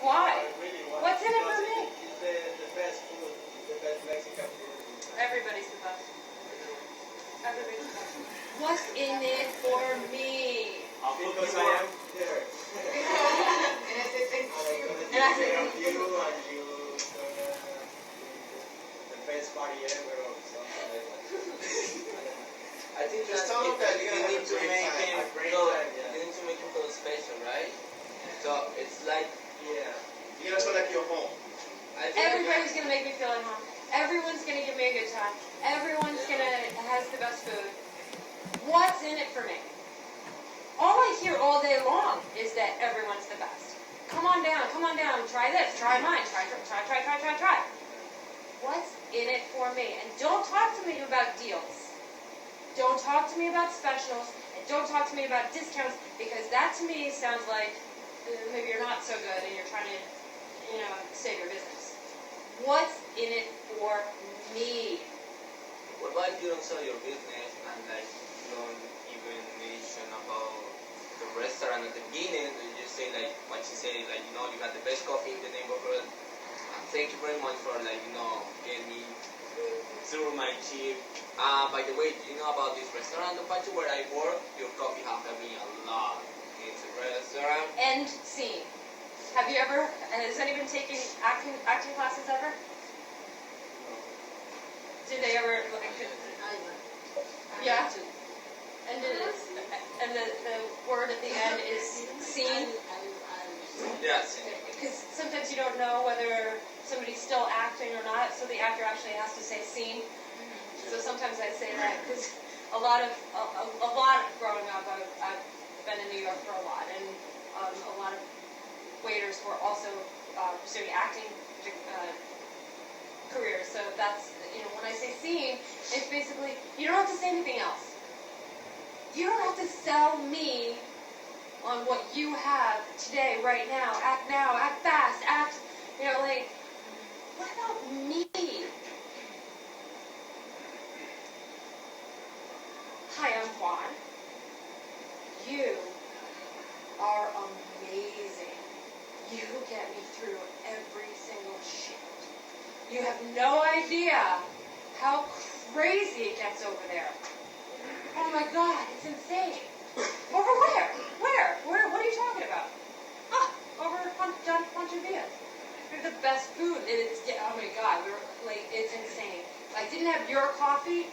Why? Really, why? What's in it for me? It's the best food. It's the best Mexican food. Everybody's the best. Everybody's the best. What's in it for me? Because I am there. And I say, And you the best party ever or something like that. I think Just that tell them that you you're gonna need have to a great make time, him a great feel, time, yeah. you need to make him feel special, right? So it's like, Yeah. You're gonna feel like you're home. I think everybody's gonna make me feel at home. Everyone's gonna give me a good time. Everyone's gonna has the best food. What's in it for me? All I hear all day long is that everyone's the best. Come on down, try this, try mine, try. What's in it for me? And don't talk to me about deals. Don't talk to me about specials. And don't talk to me about discounts, because that to me sounds like maybe you're not so good and you're trying to, save your business. What's in it for me? what about if you don't sell your business and like you don't even mention about the restaurant at the beginning? You just say like what you say, like you got the best coffee in the neighborhood. Thank you very much for getting me through my trip. By the way, do you know about this restaurant in Pacho where I work? Your coffee has helped me a lot. It's a restaurant. End scene. Has anyone taken acting classes ever? Did they ever? Yeah. And the word at the end is scene. Yes. Because sometimes you don't know whether somebody's still acting or not, so the actor actually has to say scene. So sometimes I say that because a lot growing up, I've been in New York for a lot, and a lot of waiters were also pursuing acting careers. So that's, when I say scene, it's basically, you don't have to say anything else. You don't have to sell me on what you have today, right now, act fast, what about me? Hi, I'm Juan. You are amazing. You get me through every single shift. You have no idea how crazy it gets over there. Oh my God, it's insane. Over where? Where? What are you talking about? Over John Ponchavilla's. We have the best food. Oh my God, it's insane. If I didn't have your coffee,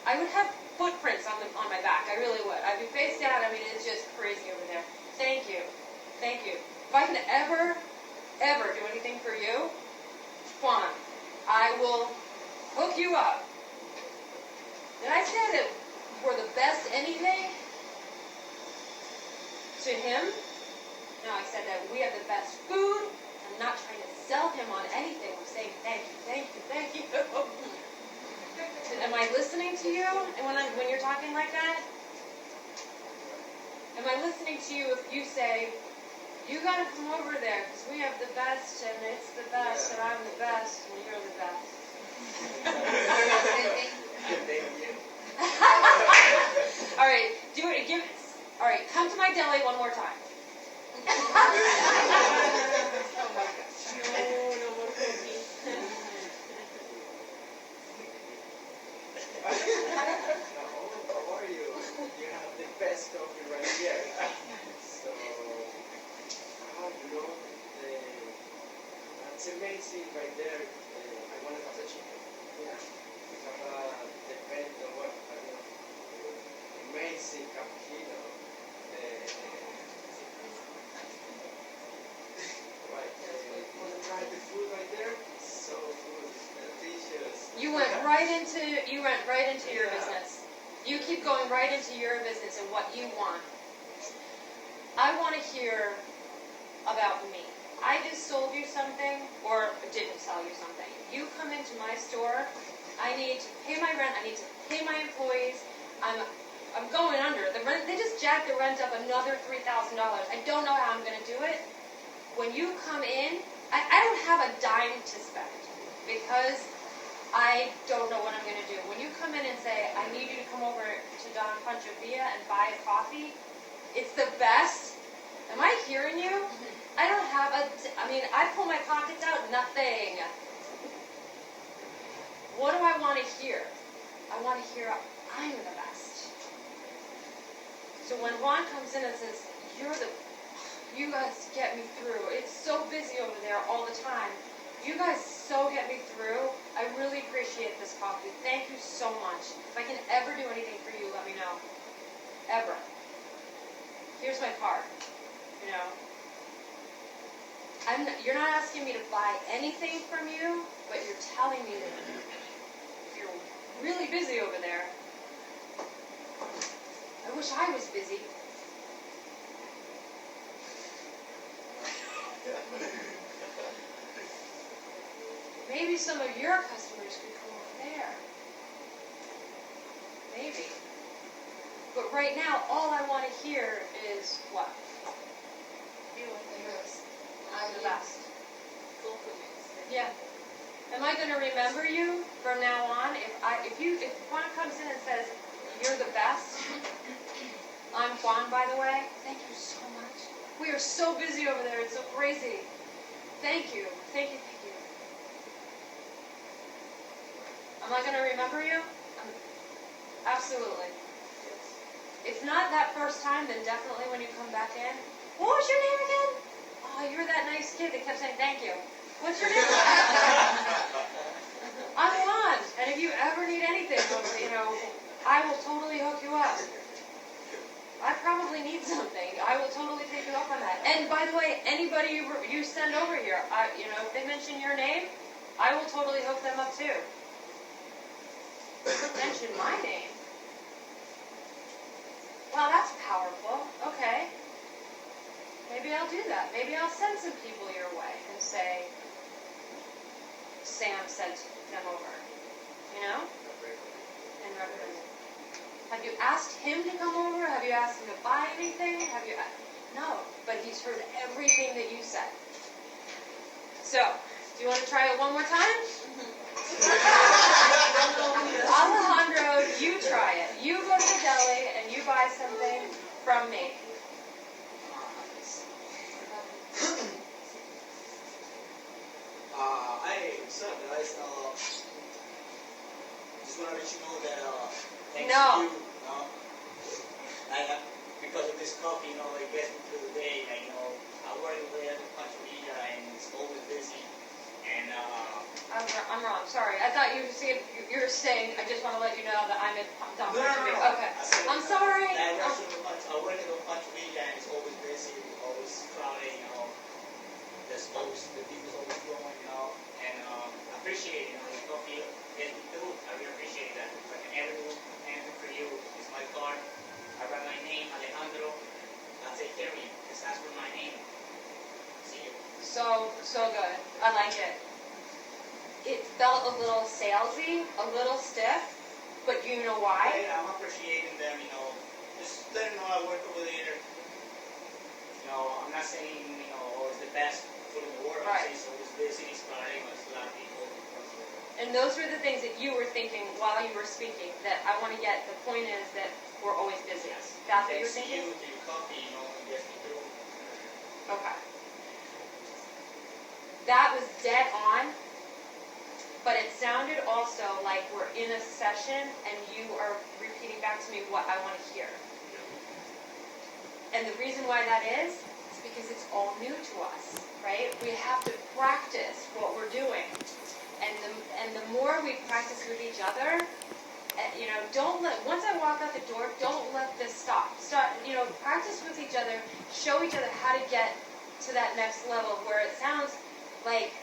I would have footprints on my back. I really would. I'd be face down. I mean, it's just crazy over there. Thank you. If I can ever do anything for you, Juan, I will hook you up. Did I say that we're the best anything? To him? No, I said that we have the best food. I'm not trying to sell him on anything. I'm saying thank you. Am I listening to you when you're talking like that? Am I listening to you if you say, you gotta come over there because we have the best and it's the best and I'm the best and you're the best? All right, do it. All right, come to my deli one more time. How are you? You have the best coffee right here. So, it's amazing right there. I want to have the chicken. Yeah. We have the best, amazing cappuccino. Want to try the food right there? It's so good. It's delicious. You went right into your business. You keep going right into your business and what you want. I want to hear about me. I just sold you something or didn't sell you something. You come into my store, I need to pay my rent, I need to pay my employees, I'm going under. The rent, they just jacked the rent up another $3,000. I don't know how I'm going to do it. When you come in, I don't have a dime to spend because I don't know what I'm going to do. When you come in and say, I need you to come over to Don Pancho Villa and buy a coffee, it's the best. Am I hearing you? I don't have I pull my pockets out, nothing. What do I want to hear? I want to hear, I'm the best. So when Juan comes in and says, you guys get me through. It's so busy over there all the time. You guys so get me through. I really appreciate this coffee. Thank you so much. If I can ever do anything for you, let me know. Ever. Here's my card. You know. You're not asking me to buy anything from you, but you're telling me that you're really busy over there. I wish I was busy. Maybe some of your customers could come over there. Maybe. But right now, all I want to hear is what? I'm the best. Yeah. Am I going to remember you from now on? If Juan comes in and says, you're the best, I'm Juan, by the way, thank you so much. We are so busy over there, it's so crazy. Thank you. Thank you, thank you. Am I going to remember you? Absolutely. If not that first time, then definitely when you come back in. What was your name again? Oh, you were that nice kid that kept saying thank you. What's your name? I'm Juan. And if you ever need anything, I will totally hook you up. I probably need something. I will totally take you up on that. And by the way, anybody you send over here, if they mention your name, I will totally hook them up too. Mention my name. Wow, that's powerful. Okay. Maybe I'll do that. Maybe I'll send some people your way and say, Sam sent them over. And recommend it. Have you asked him to come over? Have you asked him to buy anything? No, but he's heard everything that you said. So, do you want to try it one more time? Alejandro, you try it. You go to the deli and you buy something from me. Hey, what's up, guys? Just want to let you know that thanks No. to you, because of this coffee, it gets me through the day. I work away at the Pancherilla and it's always busy. And I'm wrong. Sorry. I thought you were saying. I just want to let you know that I'm at Don no. Okay. I'm sorry. I work at the Pancherilla and it's always busy, always crowded. The people's always growing, and I appreciate the coffee getting me through. I really appreciate that. If I can ever do anything for you, it's my card. I write my name, Alejandro. I'll take care of you. Just ask for my name. See you. So good. I like it. It felt a little salesy, a little stiff, but you know why? I'm appreciating them, just let them know I work over there. I'm not saying, it's the best food in the world. Right. I'm saying it's always busy, it's crowded, there's a lot of people. And those were the things that you were thinking while you were speaking, that I want to get. The point is that we're always busy. Yes. That's what you were Thanks thinking? to you, to your coffee, it gets me through. Okay. That was dead on, but it sounded also like we're in a session and you are repeating back to me what I want to hear. And the reason why that is because it's all new to us, right? We have to practice what we're doing. And the more we practice with each other, once I walk out the door, don't let this stop. Practice with each other, show each other how to get to that next level where it sounds like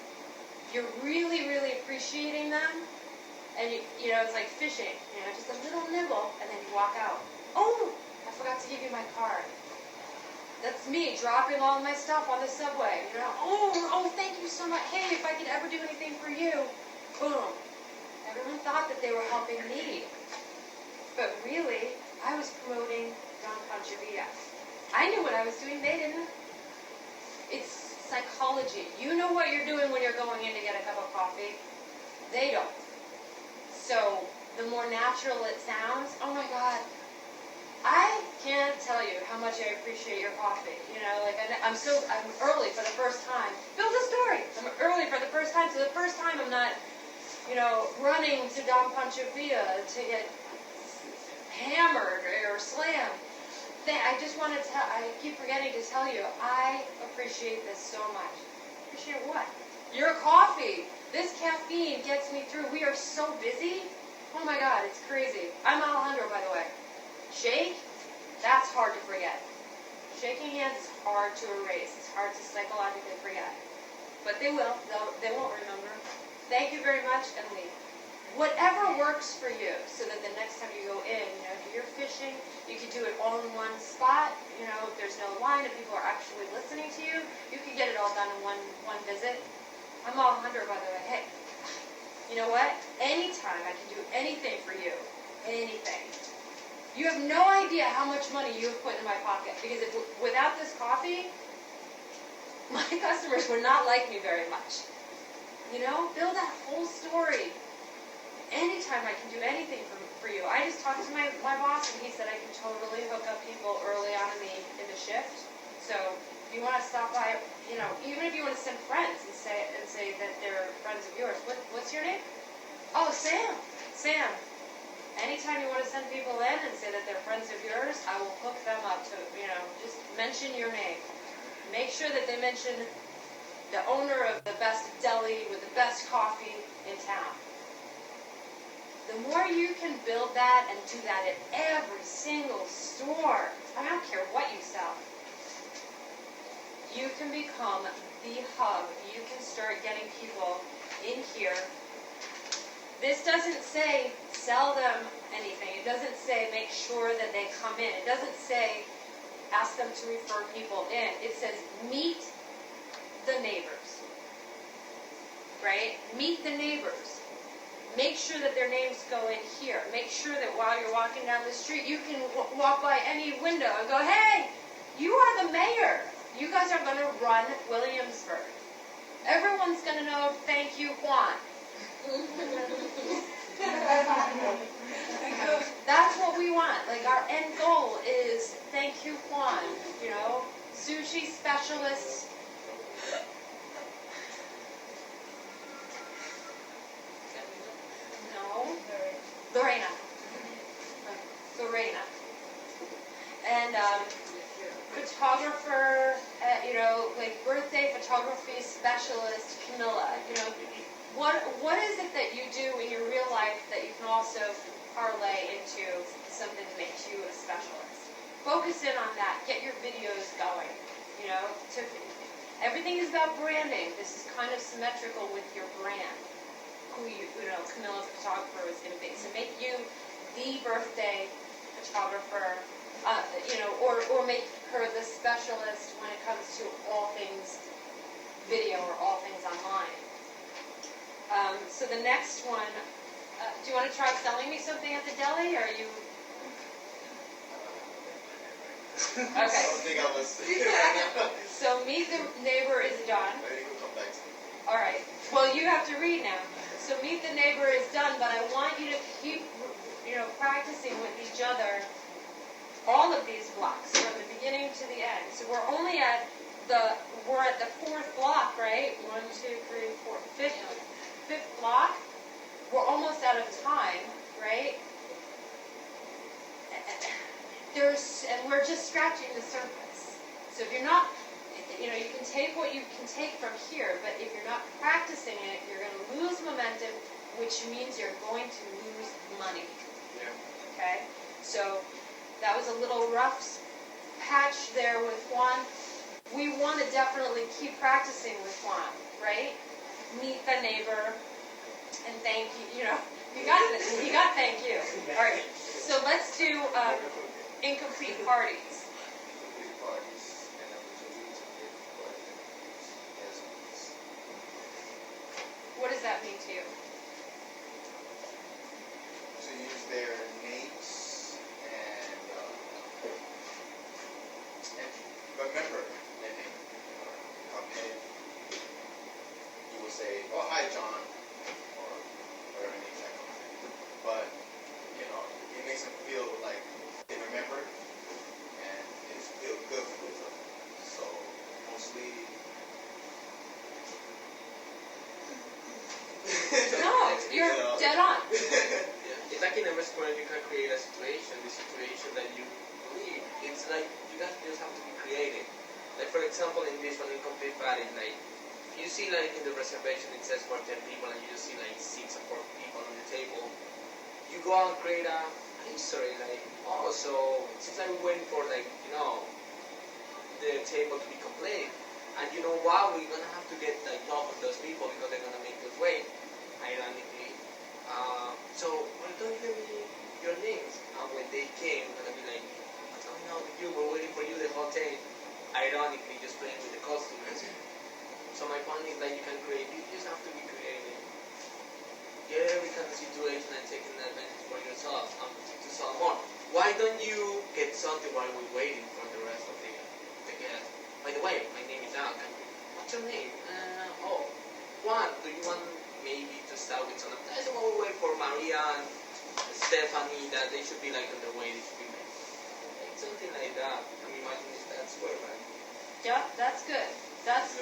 you're really, really appreciating them, and it's like fishing, just a little nibble, and then you walk out. Oh, I forgot to give you my card. That's me dropping all my stuff on the subway. Oh, thank you so much. Hey, if I could ever do anything for you, boom. Everyone thought that they were helping me, but really, I was promoting Don Pancherilla. I knew what I was doing. They didn't. It's psychology. You know what you're doing when you're going in to get a cup of coffee. They don't. So the more natural it sounds, oh my God, I can't tell you how much I appreciate your coffee. I'm early for the first time. Build a story. I'm early for the first time, so the first time I'm not, running to Don Pancho Villa to get hammered or slammed. I just want to tell, I keep forgetting to tell you, I appreciate this so much. Appreciate what? Your coffee. This caffeine gets me through. We are so busy. Oh my God, it's crazy. I'm Alejandro, by the way. Shake, that's hard to forget. Shaking hands is hard to erase. It's hard to psychologically forget. But they will. They won't remember. Thank you very much, and leave. Whatever works for you, so that the next time you go in, do your fishing, you can do it all in one spot. If there's no line and people are actually listening to you, you can get it all done in one visit. I'm Alejandro, by the way. Hey, you know what? Anytime I can do anything for you. Anything. You have no idea how much money you have put in my pocket, because without this coffee, my customers would not like me very much. Build that whole story. Anytime I can do anything for you. I just talked to my boss, and he said I can totally hook up people early on in the shift. So if you want to stop by, even if you want to send friends and say that they're friends of yours. What's your name? Oh, Sam. Sam. Anytime you want to send people in and say that they're friends of yours, I will hook them up to, just mention your name. Make sure that they mention the owner of the best deli with the best coffee in town. The more you can build that and do that at every single store, I don't care what you sell, you can become the hub. You can start getting people in here. This doesn't say sell them anything. It doesn't say make sure that they come in. It doesn't say ask them to refer people in. It says meet the neighbors. Right? Meet the neighbors. Make sure that their names go in here. Make sure that while you're walking down the street, you can walk by any window and go, hey, you are the mayor. You guys are going to run Williamsburg. Everyone's going to know, thank you, Juan. That's what we want. Like, our end goal is thank you, Juan. Sushi specialists. Lorena. And photographer, like birthday photography specialist, Camilla. What is it that you do in your real life that you can also parlay into something that makes you a specialist? Focus in on that. Get your videos going. Everything is about branding. This is kind of symmetrical with your brand. Who Camilla's photographer is going to be. So make you the birthday photographer, or make her the specialist when it comes to all things video or all things online. So the next one, do you want to try selling me something at the deli, or are you? Okay. I don't think I was. So meet the neighbor is done. Maybe we'll come back to me. All right. Well, you have to read now. So meet the neighbor is done, but I want you to keep, practicing with each other all of these blocks from the beginning to the end. So we're at the fourth block, right? 1, 2, 3, 4, fifth block. We're almost out of time, right? And we're just scratching the surface. So if you're not, you can take what you can take from here, but if you're not practicing it, you're going to lose momentum, which means you're going to lose money. Yeah. Okay? So that was a little rough patch there with Juan. We want to definitely keep practicing with Juan, right? Meet the neighbor and thank you. You got thank you. All right. So let's do incomplete parties. Incomplete parties and opportunities to get parties as means. What does that mean to you? To use their names and remember their name. Come in, you will say, "Oh, hi, John," or whatever name that comes in. But it makes them feel like they remember, and it's feel good for them. So mostly You're dead on. Yeah. It's like in a restaurant, you can create a situation, the situation that you believe. It's like you guys just have to be creative. Like for example, in this one, incomplete party, like you see like in the reservation it says for 10 people, and you just see like 6 or 4 people on the table. You go out and create a history, like so since I'm waiting for like the table to be complete, and you know what, we're gonna have to get like off of those people because they're gonna make us wait. Ironically, so why don't you give me your names? And when they came, we're gonna be like, what's going on with you? We're waiting for you the whole day. Ironically, just playing with the customers. So my point is that you can create. You just have to be creative. Get every kind of situation and taking advantage for yourself to solve more. Why don't you get something while we're waiting for the rest of the guests? By the way, my name is Al. What's your name? Juan. Do you want maybe to start with some of that? So while we wait for Maria and Stephanie, that they should be like on the way. They should be like something like that. I mean, imagine if that's where, right? Yeah, that's good. That's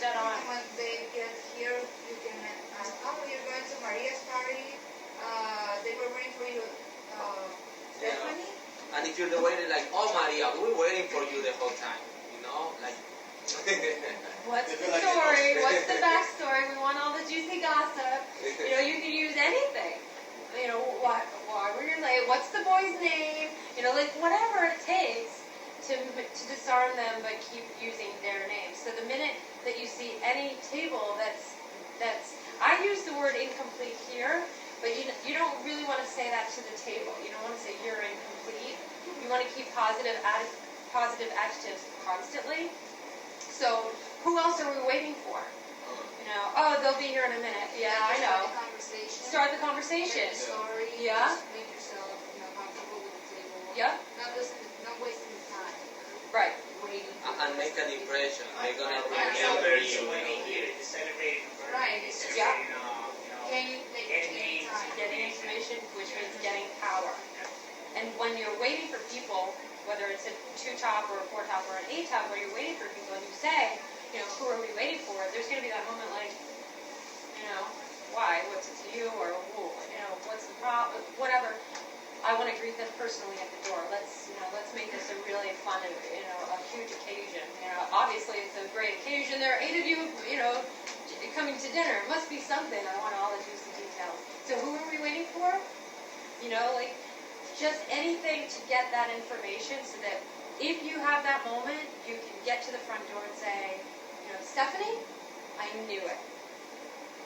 dead on. When they get here, you can ask, you're going to Maria's party. They were waiting for you, Stephanie. And if you're the waiter, like, oh Maria, we were waiting for you the whole time, like. What's the story? What's the backstory? We want all the juicy gossip. You can use anything. Why were you late? What's the boy's name? Like whatever it takes to disarm them, but keep using their names. So the minute that you see any table that's I use the word incomplete here, but you don't really want to say that to the table. You don't want to say you're incomplete. You want to keep positive adjectives constantly. So who else are we waiting for? They'll be here in a minute. Yeah, I know. Start the conversation. Story. Yeah. Just make yourself comfortable with the table. Yeah. Not wasting time. Right. Waiting. And make an impression. They're gonna Remember, remember you. when they hear it, celebrating a birthday, Right. celebrating, Getting time. Getting information, which means getting power. And when you're waiting for people, whether it's a 2-top or a 4-top or an 8-top, where you're waiting for people and you say, who are we waiting for? There's going to be that moment like, why? What's it to you? Or, what's the problem? Whatever. I want to greet them personally at the door. Let's make this a really fun, a huge occasion. Obviously it's a great occasion. There are 8 of you, coming to dinner. It must be something. I want all the juicy details. So who are we waiting for? Just anything to get that information so that if you have that moment, you can get to the front door and say, Stephanie, I knew it.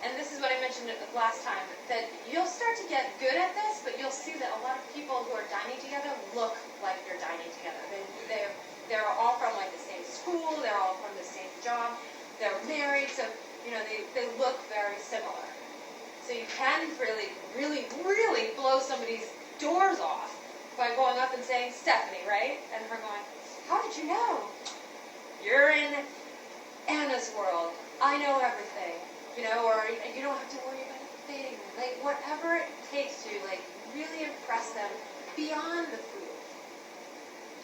And this is what I mentioned last time, that you'll start to get good at this, but you'll see that a lot of people who are dining together look like they're dining together. They're all from like the same school, they're all from the same job, they're married, so they look very similar. So you can really, really, really blow somebody's doors off by going up and saying, Stephanie, right? And her going, how did you know? You're in Anna's world. I know everything. Or you don't have to worry about a thing. Like whatever it takes to really impress them beyond the food,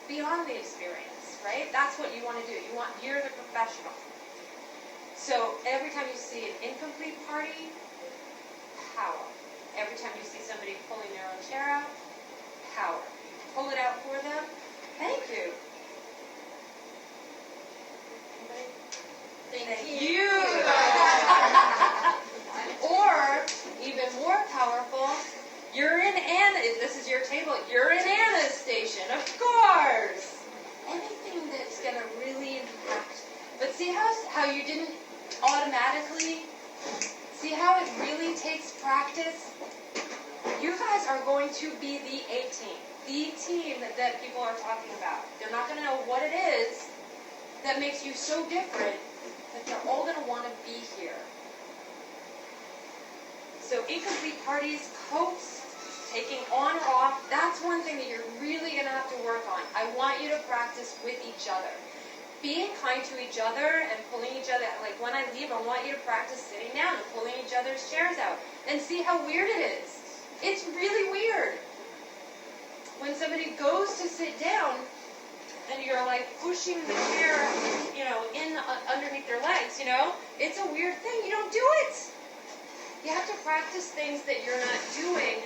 beyond the experience, right? That's what you want to do. You're the professional. So every time you see an incomplete party, power. Every time you see somebody pulling their own chair out, power. Pull it out for them. Thank you. Anybody? Thank you. Or, even more powerful, you're in Anna. This is your table. You're in Anna's station, of course. Anything that's going to really impact. But see how you didn't automatically. See how it really takes practice? You guys are going to be the A team. The team that people are talking about. They're not going to know what it is that makes you so different, but they're all going to want to be here. So incomplete parties, coats, taking on or off, that's one thing that you're really going to have to work on. I want you to practice with each other. Being kind to each other and pulling each other, like when I leave, I want you to practice sitting down and pulling each other's chairs out and see how weird it is. It's really weird. When somebody goes to sit down and you're like pushing the chair, in underneath their legs, it's a weird thing. You don't do it. You have to practice things that you're not doing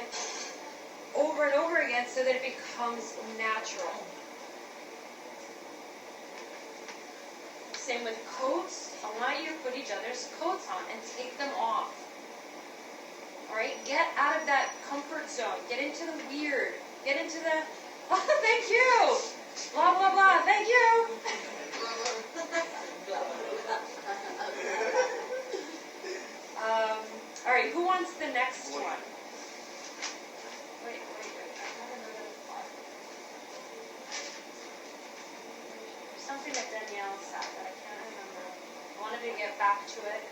over and over again so that it becomes natural. Same with coats. I want you to put each other's coats on and take them off. Alright? Get out of that comfort zone. Get into the weird. Get into the, oh, thank you! Blah, blah, blah. Thank you! Alright, who wants the next one? Wait. I have another part. There's something that Danielle said that I can't remember. I wanted to get back to it.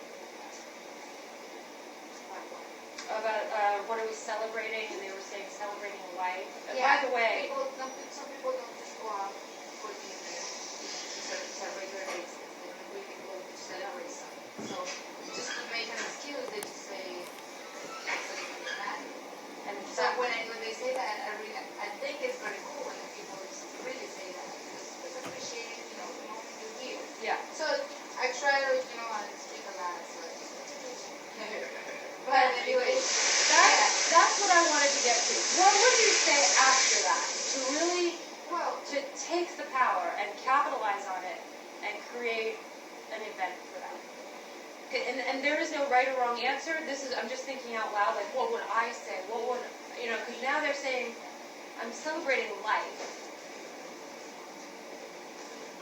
About what are we celebrating, and they were saying celebrating life. And by the way, Some people don't just go out for dinner to regular basis. They don't really go to celebrate something. So just to make an excuse, they just say celebrate that. and So when they say that, I think it's very cool when people really say that, because it's appreciating, the moment you're here. yeah. So I try to, I speak a lot, so but anyway, That's what I wanted to get to. What would you say after that? To really, to take the power and capitalize on it and create an event for that. And there is no right or wrong answer. I'm just thinking out loud, like, what would I say? What would, because now they're saying, I'm celebrating life.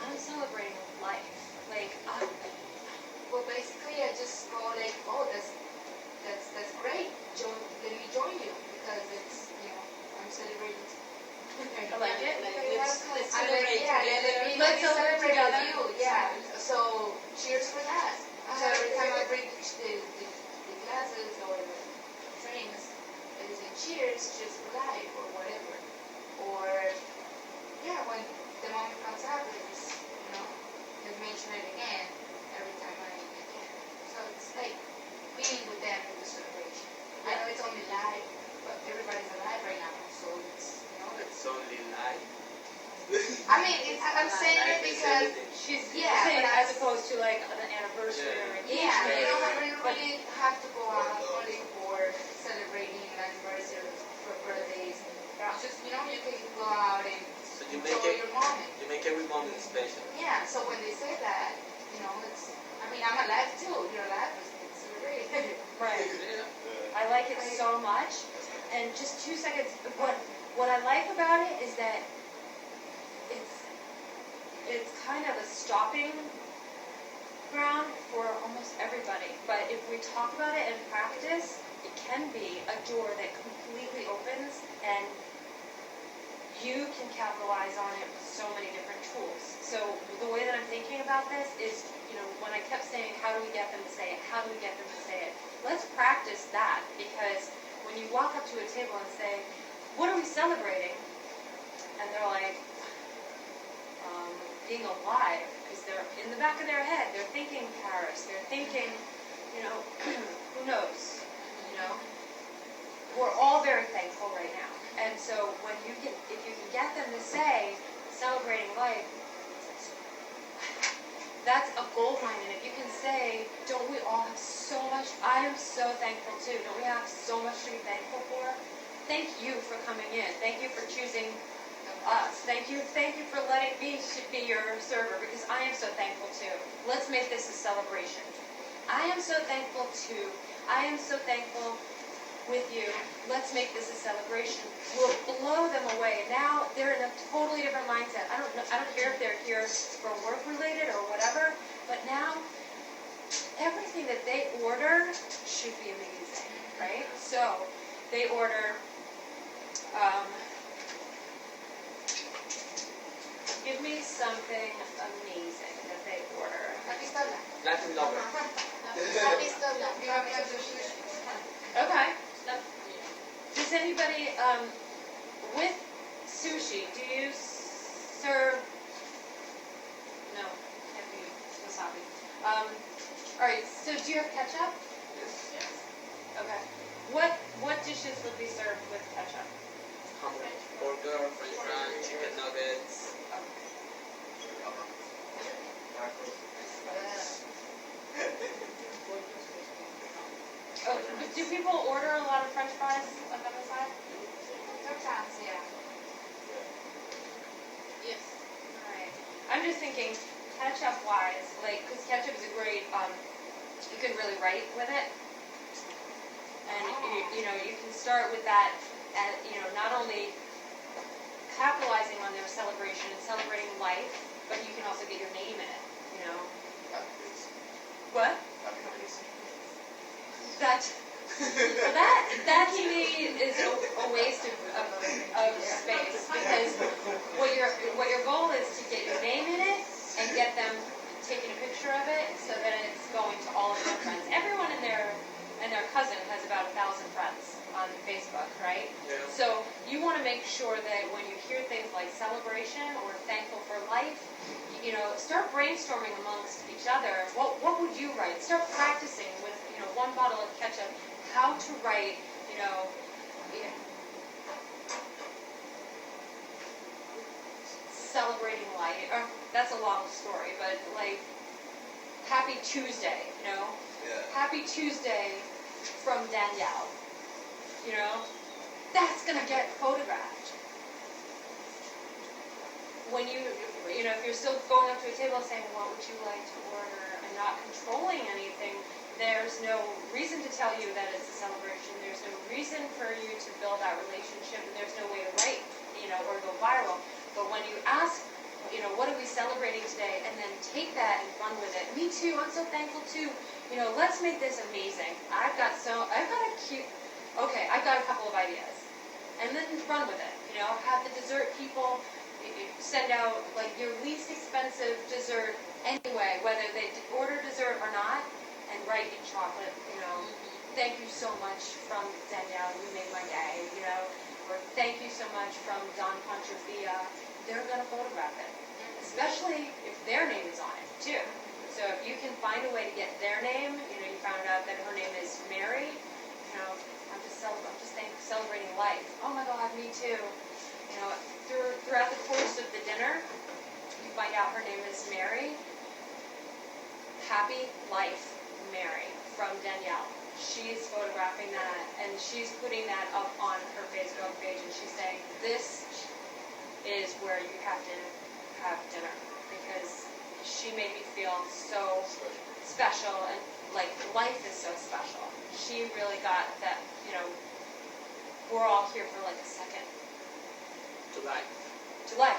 I'm celebrating life. Like, well, basically, I just go like, oh, that's great. Let me join you, because it's, I'm celebrating. I like it. Let's I like, celebrate yeah, together. let me Let's celebrate celebrate together. with you. Yeah. So cheers for that. So every time I bring the glasses or the drinks, I just say cheers for life or whatever. Or when the moment comes up, I just mention it again every time I can. So it's like being with them in the celebration. I know it's only live, but everybody's alive right now, so it's It's only life. I mean, I'm saying it because she's Yeah, saying but as opposed to like an anniversary or an you don't engagement. really have to go out only for celebrating an anniversary for birthdays. Just you can go out and So you enjoy your moment. You make every moment special. Yeah. So when they say that, it's. I mean, I'm alive too. You're alive. It's celebrate. Right. I like it so much. And just 2 seconds. What I like about it is that it's kind of a stopping ground for almost everybody. But if we talk about it in practice, it can be a door that completely opens, and you can capitalize on it with so many different tools. So the way that I'm thinking about this is, when I kept saying, how do we get them to say it? How do we get them to say it? Let's practice that, because when you walk up to a table and say, what are we celebrating? And they're like, being alive, because they're in the back of their head, they're thinking Paris, they're thinking, who knows, We're all very thankful right now. And so if you can get them to say, celebrating life, that's a gold mine. And if you can say, don't we all have so much, I am so thankful too, don't we have so much to be thankful for? Thank you for coming in. Thank you for choosing us. Thank you for letting me be your server, because I am so thankful too. Let's make this a celebration. I am so thankful too. I am so thankful with you. Let's make this a celebration. We'll blow them away. Now they're in a totally different mindset. I don't care if they're here for work related or whatever, but now everything that they order should be amazing, right? So they order give me something amazing that they order. La pistola. Latin lover. La pistola. You have to sushi. Okay. Does anybody, with sushi, do you serve, no, can't be wasabi. Alright, so do you have ketchup? Yes. Okay. What dishes would be served with ketchup? Hamburger, French fries, chicken nuggets. Oh, do people order a lot of French fries like on the side? Sometimes, yeah. Yes. Alright. I'm just thinking, ketchup-wise, like, because ketchup is a great, you can really write with it. And, you know, you can start with that, and, you know, not only capitalizing on their celebration and celebrating life, but you can also get your name in it, you know. Happy days. What? Happy days. That to me is a waste of space, because what your goal is to get your name in it and get them taking a picture of it so that it's going to all of their friends. Everyone and their cousin has about 1,000 friends on Facebook, right? Yeah. So you want to make sure that when you hear things like celebration or thankful for life, you know, start brainstorming amongst each other. What would you write? Start practicing with, you know, 1 bottle of ketchup, how to write, you know, celebrating life. That's a long story, but like Happy Tuesday, you know? Yeah. Happy Tuesday from Danielle. You know? That's gonna get photographed. When you know, if you're still going up to a table saying, what would you like to order, and not controlling anything, there's no reason to tell you that it's a celebration. There's no reason for you to build that relationship, and there's no way to write, you know, or go viral. But when you ask, you know, what are we celebrating today, and then take that and run with it. Me too, I'm so thankful too. You know, let's make this amazing. I've got a cute, okay, I've got a couple of ideas. And then run with it, you know, have the dessert people send out like your least expensive dessert anyway, whether they order dessert or not, and write in chocolate, you know, thank you so much from Danielle, you made my day, you know, or thank you so much from Don Ponchafia. They're going to photograph it, especially if their name is on it too. So if you can find a way to get their name, you know, you found out that her name is Mary, you know, I'm just celebrating life. Oh my God, me too. You know, throughout the course of the dinner, you find out her name is Mary. Happy Life, Mary, from Danielle. She's photographing that, and she's putting that up on her Facebook page, and she's saying, this is where you have to have dinner, because she made me feel so special, and like life is so special. She really got that, you know, we're all here for like a second. To life. To life.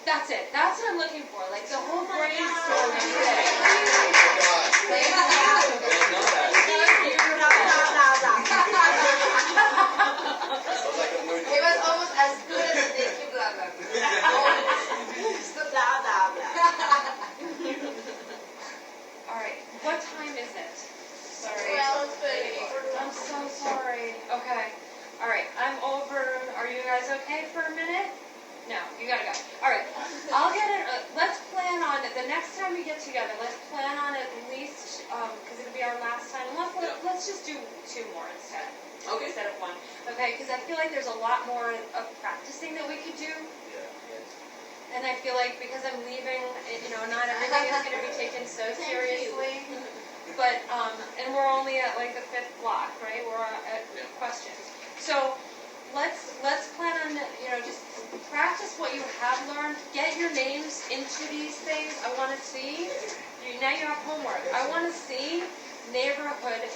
That's it. That's what I'm looking for. Like the whole brainstorming thing. It was almost as good as the Nicky blah blah blah. Just the blah blah blah. All right. What time is it? Sorry. 12:30. I'm so sorry. Okay. All right. I'm over. Are you guys okay for a minute? No, you gotta go. All right. I'll get it. Let's plan on it. The next time we get together, let's plan on at least, because it'll be our last time. Let's just do 2 more instead. Okay. Instead of 1. Okay, because I feel like there's a lot more of practicing that we could do. Yeah. And I feel like because I'm leaving, you know, not everything is going to be taken so seriously. But, and we're only at like the 5th block, right? We're at questions. So let's plan on, you know, just practice what you have learned. Get your names into these things. I want to see, now you have homework. I want to see neighborhood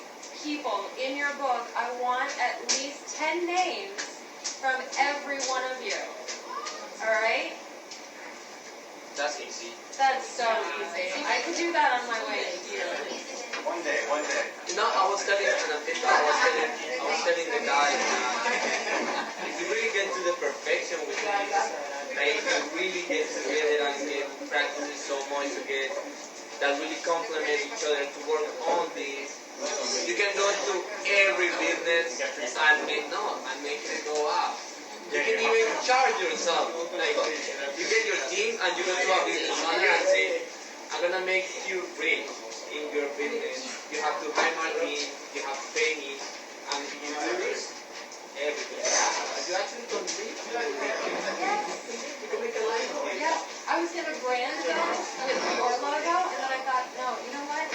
people in your book. I want at least 10 names from every one of you. All right? That's easy. That's so easy. I could do that on my way here. One day. You know, I was telling the guy, if you really get to the perfection with this, like if you really get together and get practicing so much to get that really complement each other to work on this, you can go to every business and make it go up. You can even charge yourself. Like you get your team and you go to a business owner and say, I'm gonna make you rich in your business. You have to hire my team, you have to pay me, and you do this. Everything. You actually don't need to do you can make a life of it. Yeah, I was going to brand it with your logo, and then I thought, no, you know what?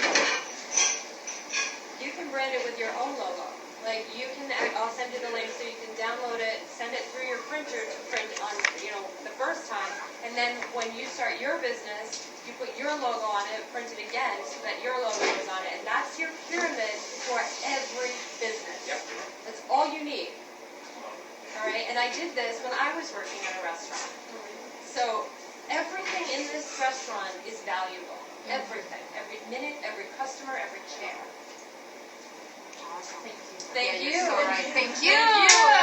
You can brand it with with your own logo. Like you can, I'll send you the link so you can download it, send it through your printer to print on, the first time, and then when you start your business, you put your logo on it, print it again so that your logo is on it, and that's your pyramid for every business. Yep. That's all you need. All right, and I did this when I was working at a restaurant. So everything in this restaurant is valuable. Everything, every minute, every customer, every chair. Awesome. Thank you. Thank you.